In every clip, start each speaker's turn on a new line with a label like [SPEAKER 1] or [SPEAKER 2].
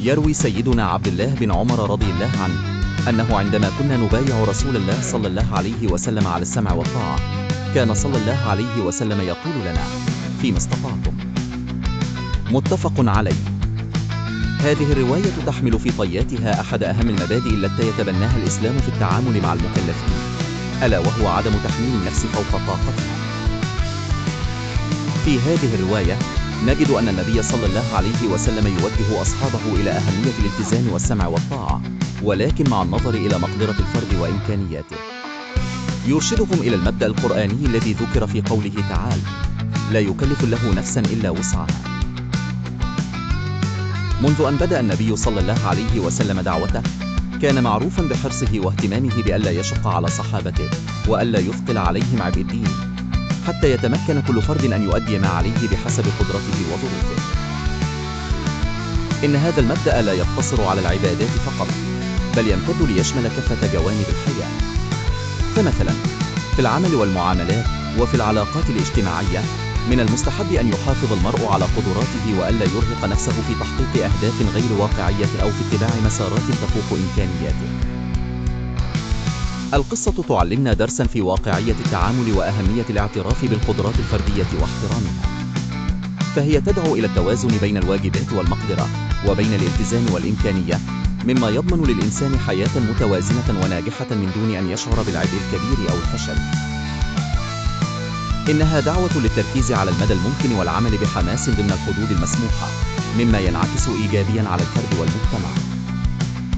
[SPEAKER 1] يروي سيدنا عبد الله بن عمر رضي الله عنه أنه عندما كنا نبايع رسول الله صلى الله عليه وسلم على السمع والطاعة، كان صلى الله عليه وسلم يقول لنا: فيما استطعتم. متفق عليه. هذه الرواية تحمل في طياتها أحد أهم المبادئ التي يتبناها الإسلام في التعامل مع المكلفين، ألا وهو عدم تحميل النفس فوق طاقتها. في هذه الرواية نجد أن النبي صلى الله عليه وسلم يوجه أصحابه إلى أهمية الالتزام والسمع والطاعة، ولكن مع النظر إلى مقدرة الفرد وإمكانياته. يرشدهم إلى المبدأ القرآني الذي ذكر في قوله تعالى: لا يكلف الله نفسا إلا وسعها. منذ أن بدأ النبي صلى الله عليه وسلم دعوته، كان معروفا بحرصه واهتمامه بألا يشق على صحابته وألا يثقل عليهم عبء الدين، حتى يتمكن كل فرد أن يؤدي ما عليه بحسب قدرته وظروفه. إن هذا المبدأ لا يقتصر على العبادات فقط، بل يمتد ليشمل كافة جوانب الحياة. فمثلا في العمل والمعاملات وفي العلاقات الاجتماعية، من المستحب أن يحافظ المرء على قدراته وألا يرهق نفسه في تحقيق أهداف غير واقعية أو في اتباع مسارات تفوق إمكانياته. القصة تعلمنا درسا في واقعية التعامل وأهمية الاعتراف بالقدرات الفردية واحترامها، فهي تدعو إلى التوازن بين الواجبات والمقدرة وبين الالتزام والإمكانية، مما يضمن للإنسان حياة متوازنة وناجحة من دون أن يشعر بالعبء الكبير أو الفشل. إنها دعوة للتركيز على المدى الممكن والعمل بحماس ضمن الحدود المسموحة، مما ينعكس إيجابيا على الفرد والمجتمع.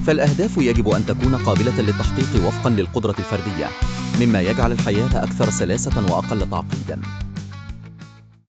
[SPEAKER 1] فالأهداف يجب أن تكون قابلة للتحقيق وفقا للقدرة الفردية، مما يجعل الحياة أكثر سلاسة وأقل تعقيدا.